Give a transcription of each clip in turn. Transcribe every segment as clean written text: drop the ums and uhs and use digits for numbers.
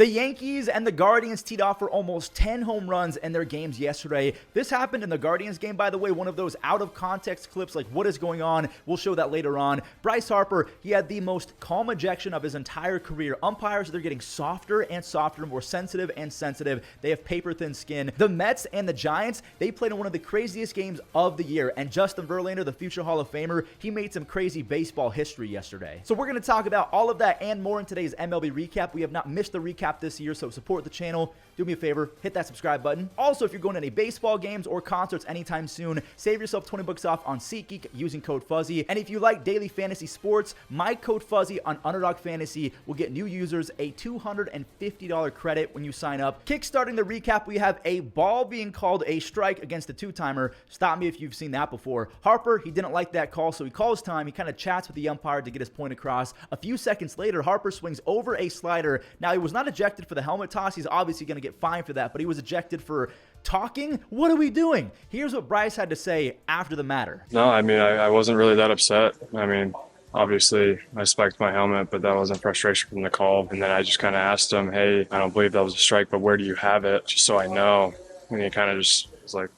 The Yankees and the Guardians teed off for almost 10 home runs in their games yesterday. This happened in the Guardians game, by the way, one of those out-of-context clips, like what is going on? We'll show that later on. Bryce Harper, he had the most calm ejection of his entire career. Umpires, they're getting softer and softer, more sensitive and sensitive. They have paper-thin skin. The Mets and the Giants, they played in one of the craziest games of the year, and Justin Verlander, the future Hall of Famer, he made some crazy baseball history yesterday. So we're going to talk about all of that and more in today's MLB Recap. We have not missed the recap this year, so support the channel. Do me a favor, hit that subscribe button. Also, if you're going to any baseball games or concerts anytime soon, save yourself 20 bucks off on SeatGeek using code Fuzzy. And if you like daily fantasy sports, my code Fuzzy on Underdog Fantasy will get new users a $250 credit when you sign up. Kickstarting the recap, we have a ball being called a strike against a two-timer. Stop me if you've seen that before. Harper, he didn't like that call, so he calls time. He kind of chats with the umpire to get his point across. A few seconds later, Harper swings over a slider. Now, he was not ejected for the helmet toss. He's obviously going to get fined for that, but he was ejected for talking. What are we doing? Here's what Bryce had to say after the matter. No, I mean, I wasn't really that upset. I mean, obviously, I spiked my helmet, but that wasn't frustration from the call. And then I just kind of asked him, hey, I don't believe that was a strike, but where do you have it? Just so I know. And he kind of just was like,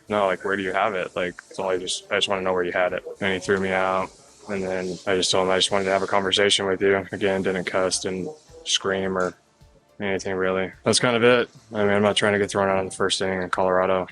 no, like, where do you have it? Like, that's all I just want to know where you had it. And he threw me out. And then I just told him I just wanted to have a conversation with you. Again, didn't cuss, didn't scream or anything really. That's kind of it. I mean, I'm not trying to get thrown out in the first inning in Colorado.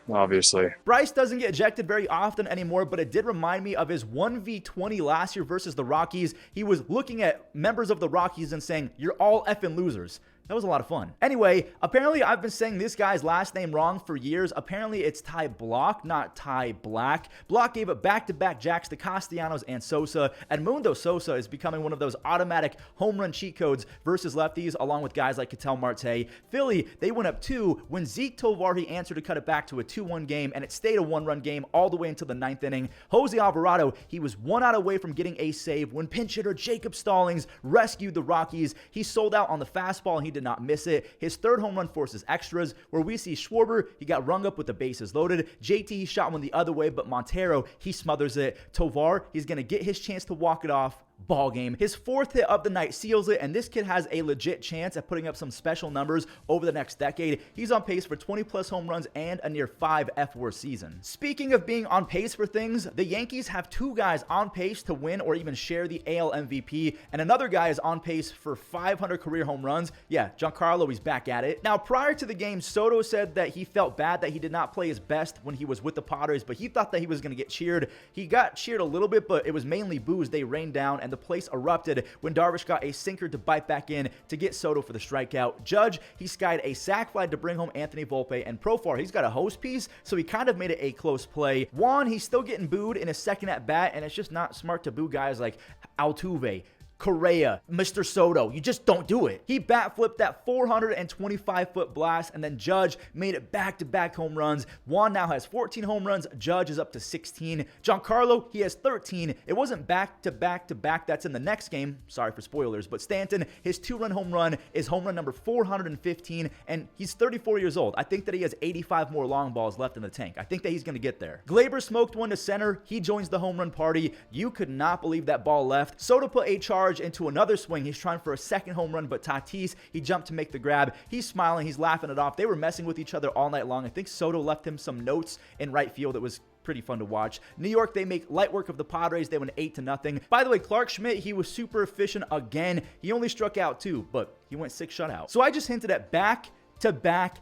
Obviously. Bryce doesn't get ejected very often anymore, but it did remind me of his 1v20 last year versus the Rockies. He was looking at members of the Rockies and saying, "You're all effing losers." That was a lot of fun. Anyway, apparently I've been saying this guy's last name wrong for years. Apparently it's Ty Block, not Ty Black. Block gave it back-to-back jacks to Castellanos and Sosa. Edmundo Sosa is becoming one of those automatic home run cheat codes versus lefties, along with guys like Ketel Marte. Philly, they went up 2 when Zeke Tovar, he answered to cut it back to a 2-1 game, and it stayed a 1-run game all the way until the 9th inning. Jose Alvarado, he was 1 out away from getting a save when pinch hitter Jacob Stallings rescued the Rockies. He sold out on the fastball, and he did not miss it. His third home run forces extras, where we see Schwarber, he got rung up with the bases loaded. JT, he shot one the other way, but Montero, he smothers it. Tovar, he's going to get his chance to walk it off. Ball game. His 4th hit of the night seals it, and this kid has a legit chance at putting up some special numbers over the next decade. He's on pace for 20-plus home runs and a near 5 F-WAR season. Speaking of being on pace for things, the Yankees have 2 guys on pace to win or even share the AL MVP, and another guy is on pace for 500 career home runs. Yeah, Giancarlo, he's back at it. Now, prior to the game, Soto said that he felt bad that he did not play his best when he was with the Padres, but he thought that he was going to get cheered. He got cheered a little bit, but it was mainly boos. They rained down, and the place erupted when Darvish got a sinker to bite back in to get Soto for the strikeout. Judge, he skied a sac fly to bring home Anthony Volpe, and Profar, he's got a host piece, so he kind of made it a close play. Juan, he's still getting booed in his second at bat, and it's just not smart to boo guys like Altuve, Correa, Mr. Soto. You just don't do it. He bat flipped that 425-foot blast, and then Judge made it back-to-back home runs. Juan now has 14 home runs. Judge is up to 16. Giancarlo, he has 13. It wasn't back-to-back-to-back. That's in the next game. Sorry for spoilers. But Stanton, his 2-run home run is home run number 415, and he's 34 years old. I think that he has 85 more long balls left in the tank. I think that he's going to get there. Glaber smoked one to center. He joins the home run party. You could not believe that ball left. Soto put a charge into another swing. He's trying for a second home run, but Tatis, he jumped to make the grab. He's smiling. He's laughing it off. They were messing with each other all night long. I think Soto left him some notes in right field. It was pretty fun to watch. New York, they make light work of the Padres. They went 8-0. By the way, Clark Schmidt, he was super efficient again. He only struck out 2, but he went 6 shutouts. So I just hinted at back-to-back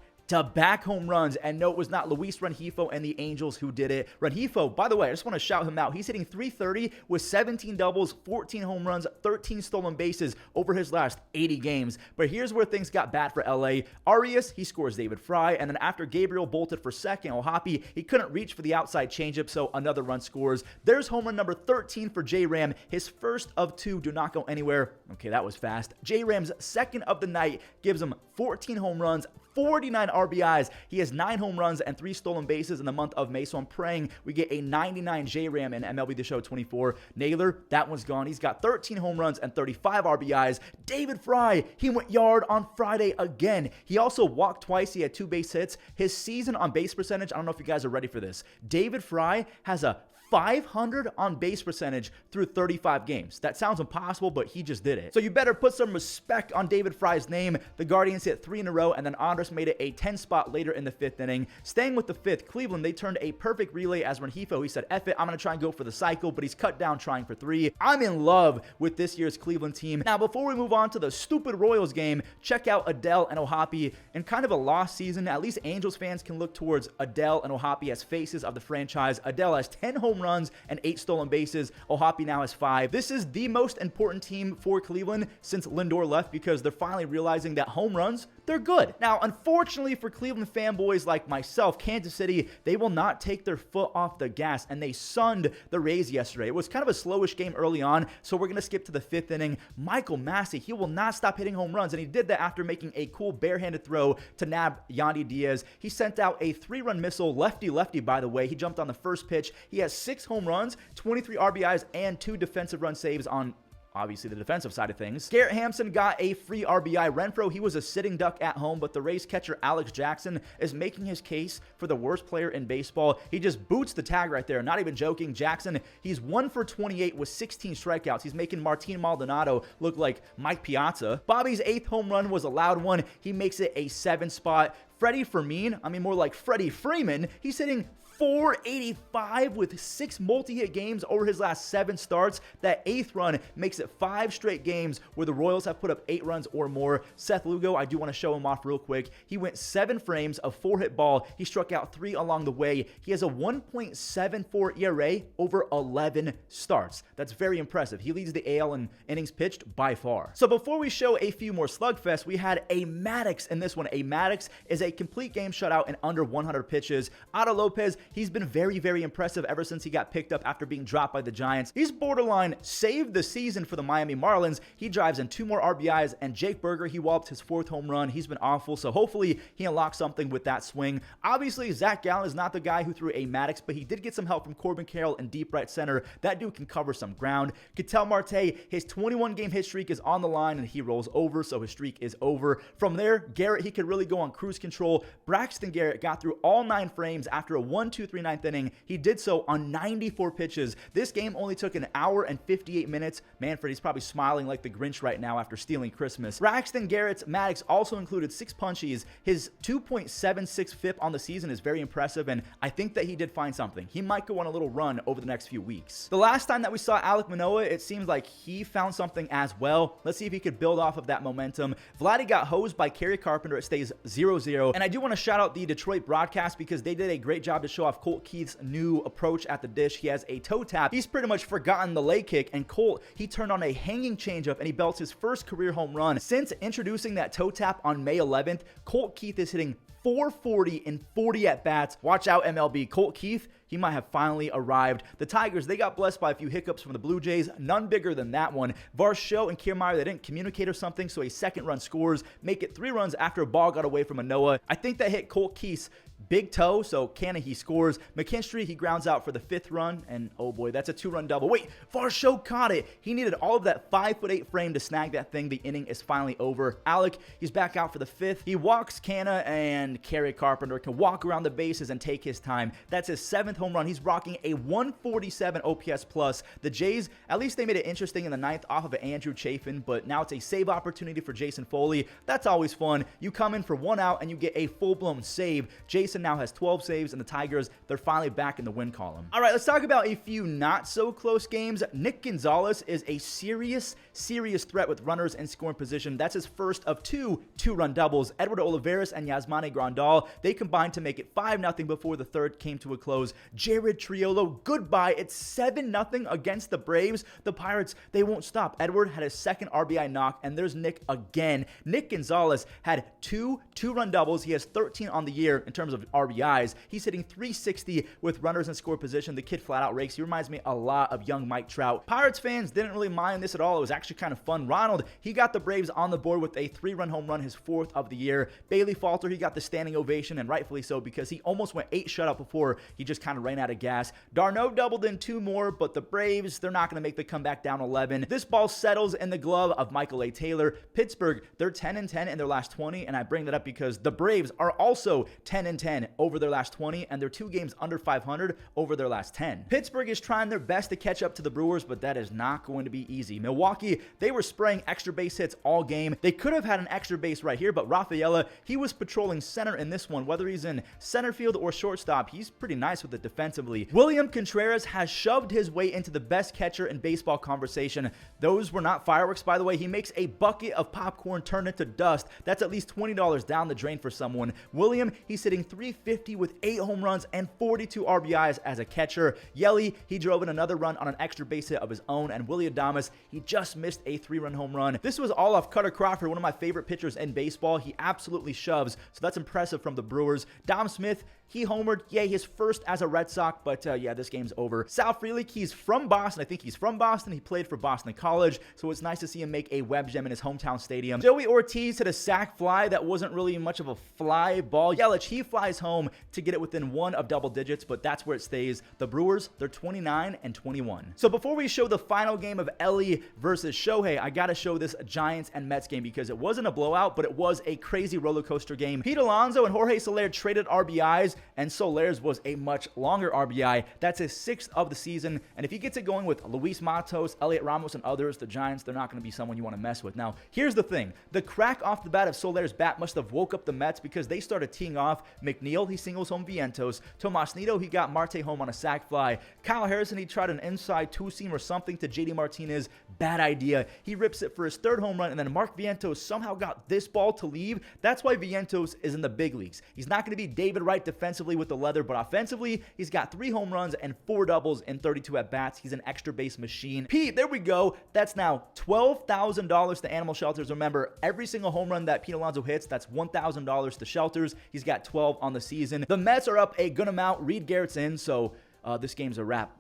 home runs, and no, it was not Luis Rengifo and the Angels who did it. Rengifo, by the way, I just want to shout him out. He's hitting .330 with 17 doubles, 14 home runs, 13 stolen bases over his last 80 games. But here's where things got bad for LA. Arias, he scores David Fry, and then after Gabriel bolted for second, O'Hoppe, he couldn't reach for the outside changeup, so another run scores. There's home run number 13 for J-Ram. His first of 2 do not go anywhere. Okay, that was fast. J-Ram's second of the night gives him 14 home runs, 49 RBIs. He has 9 home runs and 3 stolen bases in the month of May, so I'm praying we get a 99 J-Ram in MLB The Show 24. Naylor, that one's gone. He's got 13 home runs and 35 RBIs. David Fry, he went yard on Friday again. He also walked twice. He had 2 base hits. His season on base percentage, I don't know if you guys are ready for this. David Fry has a 500 on base percentage through 35 games. That sounds impossible, but he just did it. So you better put some respect on David Fry's name. The Guardians hit 3 in a row, and then Andres made it a 10 spot later in the 5th inning. Staying with the 5th, Cleveland, they turned a perfect relay as Rengifo. He said, F it, I'm going to try and go for the cycle, but he's cut down trying for 3. I'm in love with this year's Cleveland team. Now, before we move on to the stupid Royals game, check out Adell and Ohapi. In kind of a lost season, at least Angels fans can look towards Adell and Ohapi as faces of the franchise. Adell has 10 home runs and 8 stolen bases. Ohapi now has 5. This is the most important team for Cleveland since Lindor left because they're finally realizing that home runs, they're good. Now, unfortunately for Cleveland fanboys like myself, Kansas City, they will not take their foot off the gas, and they sunned the Rays yesterday. It was kind of a slowish game early on, so we're going to skip to the 5th inning. Michael Massey, he will not stop hitting home runs, and he did that after making a cool barehanded throw to nab Yandy Diaz. He sent out a 3-run missile, lefty-lefty, by the way. He jumped on the first pitch. He has 6 home runs, 23 RBIs, and 2 defensive run saves on obviously the defensive side of things. Garrett Hampson got a free RBI. Renfroe, he was a sitting duck at home, but the Rays catcher Alex Jackson is making his case for the worst player in baseball. He just boots the tag right there. Not even joking. Jackson, he's 1 for 28 with 16 strikeouts. He's making Martin Maldonado look like Mike Piazza. Bobby's 8th home run was a loud one. He makes it a 7 spot. Freddie Fermin, I mean more like Freddie Freeman, he's hitting .485 with 6 multi-hit games over his last 7 starts. That 8th run makes it 5 straight games where the Royals have put up 8 runs or more. Seth Lugo, I do want to show him off real quick. He went 7 frames, a 4-hit ball. He struck out 3 along the way. He has a 1.74 ERA over 11 starts. That's very impressive. He leads the AL in innings pitched by far. So before we show a few more slugfests, we had a Maddox in this one. A Maddox is a complete game shutout in under 100 pitches. Otto Lopez, he's been very, very impressive ever since he got picked up after being dropped by the Giants. He's borderline saved the season for the Miami Marlins. He drives in 2 more RBIs, and Jake Berger, he walloped his 4th home run. He's been awful, so hopefully he unlocks something with that swing. Obviously, Zach Gallen is not the guy who threw a Maddox, but he did get some help from Corbin Carroll in deep right center. That dude can cover some ground. Ketel Marte, his 21-game hit streak is on the line, and he rolls over, so his streak is over. From there, Garrett, he could really go on cruise control. Braxton Garrett got through all 9 frames after a 1-2-3 9th inning. He did so on 94 pitches. This game only took an hour and 58 minutes. Manfred, he's probably smiling like the Grinch right now after stealing Christmas. Braxton Garrett's Maddox also included 6 punchies. His 2.76 FIP on the season is very impressive, and I think that he did find something. He might go on a little run over the next few weeks. The last time that we saw Alek Manoah, it seems like he found something as well. Let's see if he could build off of that momentum. Vladdy got hosed by Kerry Carpenter. It stays 0-0. And I do want to shout out the Detroit broadcast because they did a great job to show off Colt Keith's new approach at the dish. He has a toe tap. He's pretty much forgotten the leg kick, and Colt, he turned on a hanging changeup and he belts his first career home run. Since introducing that toe tap on May 11th, Colt Keith is hitting .440 in 40 at-bats. Watch out, MLB. Colt Keith, he might have finally arrived. The Tigers, they got blessed by a few hiccups from the Blue Jays. None bigger than that one. Varsho and Kiermaier, they didn't communicate or something, so a second run scores. Make it 3 runs after a ball got away from Manoah. I think that hit Colt Keith's big toe, so he scores. McKinstry, he grounds out for the 5th run, and oh boy, that's a 2-run double. Wait, Varsho caught it. He needed all of that 5'8" frame to snag that thing. The inning is finally over. Alec, he's back out for the 5th. He walks Canna, and Kerry Carpenter can walk around the bases and take his time. That's his 7th home run. He's rocking a 147 OPS plus. The Jays, at least they made it interesting in the 9th off of Andrew Chafin, but now it's a save opportunity for Jason Foley. That's always fun. You come in for 1 out and you get a full-blown save. Jason now has 12 saves, and the Tigers, they're finally back in the win column. All right, let's talk about a few not so close games. Nick Gonzalez is a serious threat with runners in scoring position. That's his first of 2 2-run doubles. Edward Olivares and Yasmani Grandal, they combined to make it 5-0 before the 3rd came to a close. Jared Triolo, goodbye. It's 7-0 against the Braves. The Pirates, they won't stop. Edward had his 2nd RBI knock, and there's Nick again. Nick Gonzalez had 2 2-run doubles. He has 13 on the year in terms of RBIs. He's hitting .360 with runners in score position. The kid flat out rakes. He reminds me a lot of young Mike Trout. Pirates fans didn't really mind this at all. It was actually kind of fun. Ronald, he got the Braves on the board with a 3-run home run, his 4th of the year. Bailey Falter, he got the standing ovation, and rightfully so, because he almost went 8 shutout before he just kind of ran out of gas. Darno doubled in 2 more, but the Braves, they're not going to make the comeback down 11. This ball settles in the glove of Michael A. Taylor. Pittsburgh, they're 10-10 in their last 20, and I bring that up because the Braves are also 10-10 510 over their last 20, and they're 2 games under 500 over their last 10. Pittsburgh is trying their best to catch up to the Brewers, but that is not going to be easy. Milwaukee, they were spraying extra base hits all game. They could have had an extra base right here, but Rafaela, he was patrolling center in this one. Whether he's in center field or shortstop, he's pretty nice with it defensively. William Contreras has shoved his way into the best catcher in baseball conversation. Those were not fireworks, by the way. He makes a bucket of popcorn turn into dust. That's at least $20 down the drain for someone. William, he's hitting .350 with 8 home runs and 42 RBIs as a catcher. Yelly, he drove in another run on an extra base hit of his own, and Willie Adames, he just missed a 3-run home run. This was all off Cutter Crawford, one of my favorite pitchers in baseball. He absolutely shoves, so that's impressive from the Brewers. Dom Smith, he homered. Yeah, his first as a Red Sox, but yeah, this game's over. Sal Frelick, he's from Boston. I think he's from Boston. He played for Boston College, so it's nice to see him make a web gem in his hometown stadium. Joey Ortiz hit a sac fly that wasn't really much of a fly ball. Yelich, he flies home to get it within 1 of double digits, but that's where it stays. The Brewers, they're 29-21. So before we show the final game of Ellie versus Shohei, I gotta show this Giants and Mets game because it wasn't a blowout, but it was a crazy roller coaster game. Pete Alonso and Jorge Soler traded RBIs, and Soler's was a much longer RBI. That's his 6th of the season, and if he gets it going with Luis Matos, Elliot Ramos, and others, the Giants, they're not going to be someone you want to mess with. Now, here's the thing. The crack off the bat of Soler's bat must have woke up the Mets because they started teeing off. McNeil, he singles home Vientos. Tomas Nido, he got Marte home on a sac fly. Kyle Harrison, he tried an inside two-seam or something to JD Martinez. Bad idea. He rips it for his 3rd home run, and then Mark Vientos somehow got this ball to leave. That's why Vientos is in the big leagues. He's not going to be David Wright defensively with the leather, but offensively, he's got 3 home runs and 4 doubles in 32 at-bats. He's an extra base machine. Pete, there we go. That's now $12,000 to animal shelters. Remember, every single home run that Pete Alonso hits, that's $1,000 to shelters. He's got 12 on the season. The Mets are up a good amount. Reed Garrett's in, so this game's a wrap.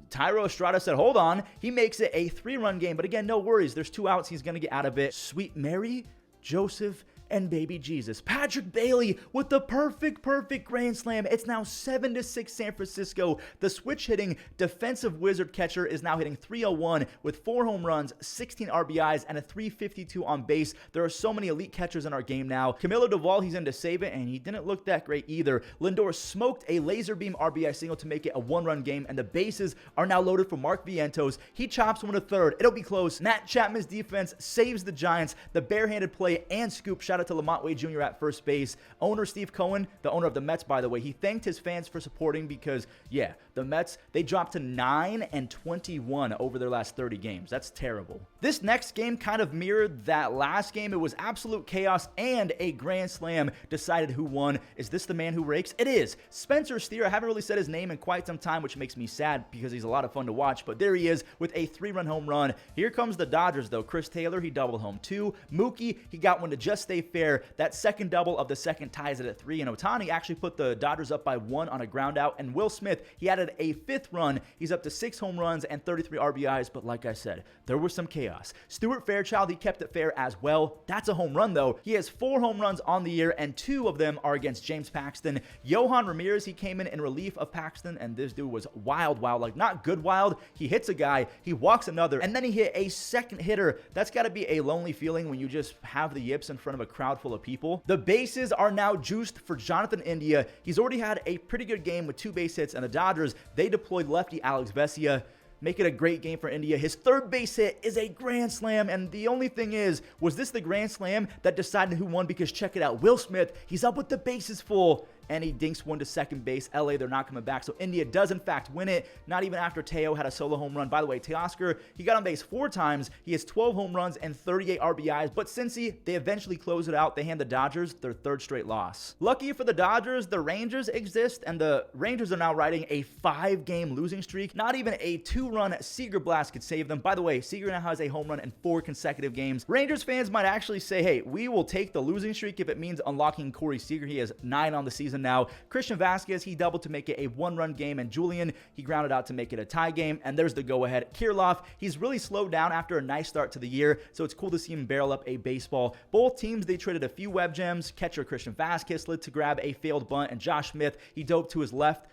Tyro Estrada said, hold on. He makes it a 3-run game, but again, no worries. There's 2 outs. He's going to get out of it. Sweet Mary, Joseph, and baby Jesus. Patrick Bailey with the perfect grand slam. It's now 7-6 San Francisco. The switch-hitting defensive wizard catcher is now hitting .301 with 4 home runs, 16 RBIs, and a .352 on base. There are so many elite catchers in our game now. Camilo Doval, he's in to save it, and he didn't look that great either. Lindor smoked a laser beam RBI single to make it a 1-run game, and the bases are now loaded for Mark Vientos. He chops one to third. It'll be close. Matt Chapman's defense saves the Giants. The barehanded play and scoop. Shout out to Lamont Wade Jr. at first base. Owner Steve Cohen, the owner of the Mets, by the way, he thanked his fans for supporting because, yeah, the Mets, they dropped to 9-21 over their last 30 games. That's terrible. This next game kind of mirrored that last game. It was absolute chaos and a grand slam decided who won. Is this the man who rakes? It is. Spencer Steer. I haven't really said his name in quite some time, which makes me sad because he's a lot of fun to watch, but there he is with a 3-run home run. Here comes the Dodgers, though. Chris Taylor, he doubled home 2. Mookie, he got one to just stay fair. That second double of the second ties it at 3, and Ohtani actually put the Dodgers up by 1 on a ground out, and Will Smith, he added a 5th run. He's up to 6 home runs and 33 RBIs, but like I said, there was some chaos. Stuart Fairchild, he kept it fair as well. That's a home run, though. He has 4 home runs on the year, and 2 of them are against James Paxton. Johan Ramirez, he came in relief of Paxton, and this dude was wild, like not good wild. He hits a guy, he walks another, and then he hit a second hitter. That's got to be a lonely feeling when you just have the yips in front of a crowd full of people. The bases are now juiced for Jonathan India. He's already had a pretty good game with 2 base hits, and the Dodgers, they deployed lefty Alex Vesia. Make it a great game for India. His 3rd base hit is a grand slam, and the only thing is, was this the grand slam that decided who won? Because check it out, Will Smith, he's up with the bases full, and he dinks one to second base. LA, they're not coming back. So India does, in fact, win it. Not even after Teo had a solo home run. By the way, Teoscar, he got on base 4 times. He has 12 home runs and 38 RBIs. But Cincy, they eventually close it out. They hand the Dodgers their 3rd straight loss. Lucky for the Dodgers, the Rangers exist, and the Rangers are now riding a 5-game losing streak. Not even a 2-run Seager blast could save them. By the way, Seager now has a home run in 4 consecutive games. Rangers fans might actually say, hey, we will take the losing streak if it means unlocking Corey Seager. He has 9 on the season now. Christian Vasquez, he doubled to make it a 1-run game, and Julian, he grounded out to make it a tie game, and there's the go-ahead. Kirilloff, he's really slowed down after a nice start to the year, so it's cool to see him barrel up a baseball. Both teams, they traded a few web gems. Catcher Christian Vasquez slid to grab a failed bunt, and Josh Smith, he dove to his left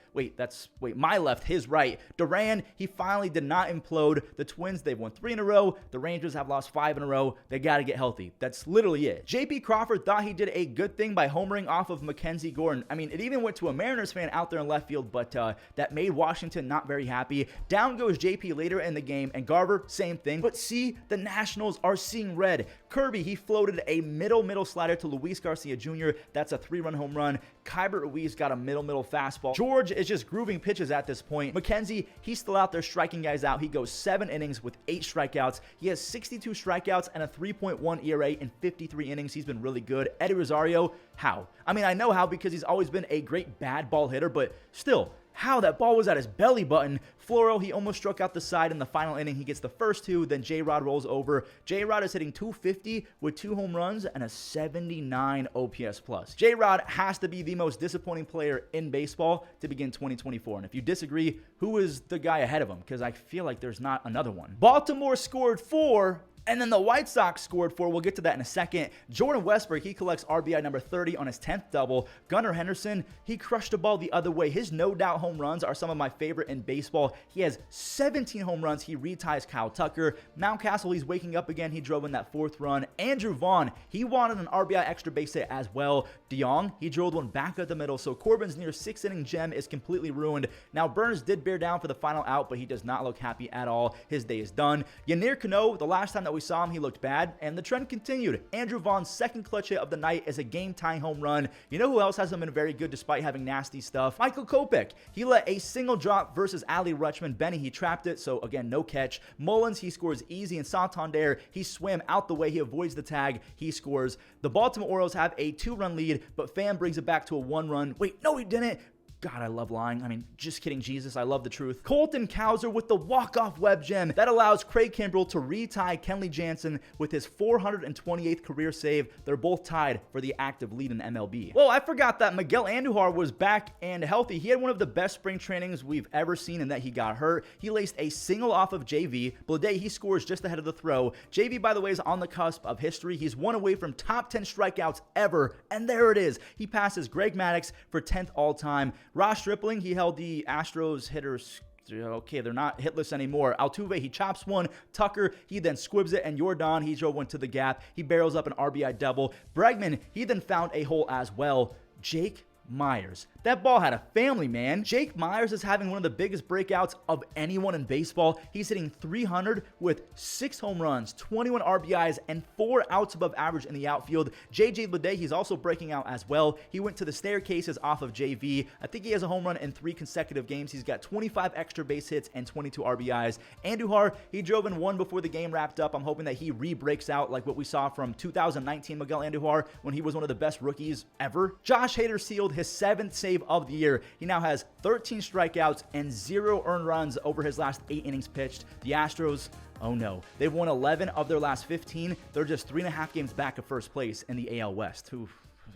my left, his right. Duran, he finally did not implode. The Twins, they've won 3 in a row. The Rangers have lost 5 in a row. They got to get healthy. That's literally it. JP Crawford thought he did a good thing by homering off of Mackenzie Gordon. I mean, it even went to a Mariners fan out there in left field, but that made Washington not very happy. Down goes JP later in the game, and Garver, same thing. But see, the Nationals are seeing red. Kirby, he floated a middle slider to Luis Garcia Jr. That's a 3-run home run. Kyber Ruiz got a middle fastball. George is just grooving pitches at this point. McKenzie, he's still out there striking guys out. He goes 7 innings with 8 strikeouts. He has 62 strikeouts and a 3.1 ERA in 53 innings. He's been really good. Eddie Rosario, how? I mean, I know how because he's always been a great bad ball hitter, but still, how? That ball was at his belly button. Floro, he almost struck out the side in the final inning. He gets the first 2, then J-Rod rolls over. J-Rod is hitting .250 with 2 home runs and a 79 OPS plus. J-Rod has to be the most disappointing player in baseball to begin 2024. And if you disagree, who is the guy ahead of him? Because I feel like there's not another one. Baltimore scored 4. And then the White Sox scored 4. We'll get to that in a second. Jordan Westburg, he collects RBI number 30 on his 10th double. Gunnar Henderson, he crushed the ball the other way. His no-doubt home runs are some of my favorite in baseball. He has 17 home runs. He reties Kyle Tucker. Mountcastle, he's waking up again. He drove in that 4th run. Andrew Vaughn, he wanted an RBI extra base hit as well. DeYoung, he drilled one back up the middle. So Corbin's near 6-inning gem is completely ruined. Now Burns did bear down for the final out, but he does not look happy at all. His day is done. Yanir Cano, the last time that we saw him, he looked bad, and the trend continued. Andrew Vaughn's second clutch hit of the night is a game-tying home run. You know who else hasn't been very good despite having nasty stuff? Michael Kopech. He let a single drop versus Ali Rutschman. Benny, he trapped it, so again, no catch. Mullins, he scores easy, and Santander, he swam out the way. He avoids the tag. He scores. The Baltimore Orioles have a 2-run lead, but Pham brings it back to a 1-run. Wait, no, he didn't. God, I love lying. I mean, just kidding, Jesus. I love the truth. Colton Cowser with the walk-off web gem. That allows Craig Kimbrell to retie Kenley Jansen with his 428th career save. They're both tied for the active lead in MLB. Well, I forgot that Miguel Andujar was back and healthy. He had one of the best spring trainings we've ever seen in that he got hurt. He laced a single off of JV. Blade, he scores just ahead of the throw. JV, by the way, is on the cusp of history. He's 1 away from top 10 strikeouts ever, and there it is. He passes Greg Maddux for 10th all-time. Ross Stripling, he held the Astros hitters. Okay, they're not hitless anymore. Altuve, he chops one. Tucker, he then squibs it. And Jordan, he drove one to the gap. He barrels up an RBI double. Bregman, he then found a hole as well. Jake Myers. That ball had a family, man. Jake Myers is having one of the biggest breakouts of anyone in baseball. He's hitting .300 with 6 home runs, 21 RBIs, and 4 outs above average in the outfield. JJ Bleday, he's also breaking out as well. He went to the staircases off of JV. I think he has a home run in 3 consecutive games. He's got 25 extra base hits and 22 RBIs. Andujar, he drove in 1 before the game wrapped up. I'm hoping that he re-breaks out like what we saw from 2019 Miguel Andujar when he was one of the best rookies ever. Josh Hader sealed his 7th save of the year. He now has 13 strikeouts and 0 earned runs over his last 8 innings pitched. The Astros, oh no, they've won 11 of their last 15. They're just 3.5 games back of first place in the AL West.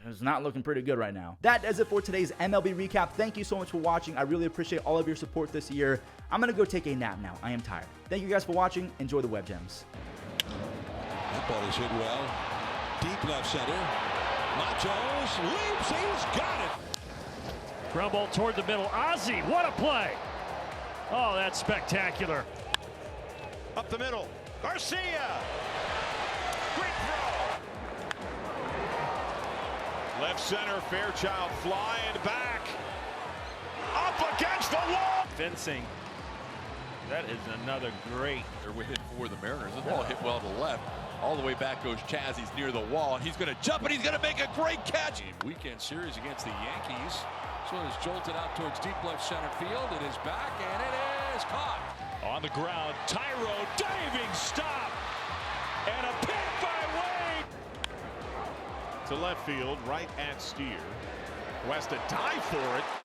It's not looking pretty good right now. That does it for today's MLB recap. Thank you so much for watching. I really appreciate all of your support this year. I'm going to go take a nap now. I am tired. Thank you guys for watching. Enjoy the web gems. That ball is hit well. Deep left center. Matos leaps. He's got it. Ground ball toward the middle. Ozzie, what a play. Oh, that's spectacular. Up the middle. Garcia. Great throw. Left center. Fairchild flying back. Up against the wall. Fencing. That is another great. They're with it for the Mariners. The ball hit well to the left. All the way back goes Chaz. He's near the wall. And he's going to jump and he's going to make a great catch. Weekend series against the Yankees. This one is jolted out towards deep left center field. It is back and it is caught. On the ground, Tyro diving stop. And a pick by Wade. To left field, right at Steer. Who has to dive for it.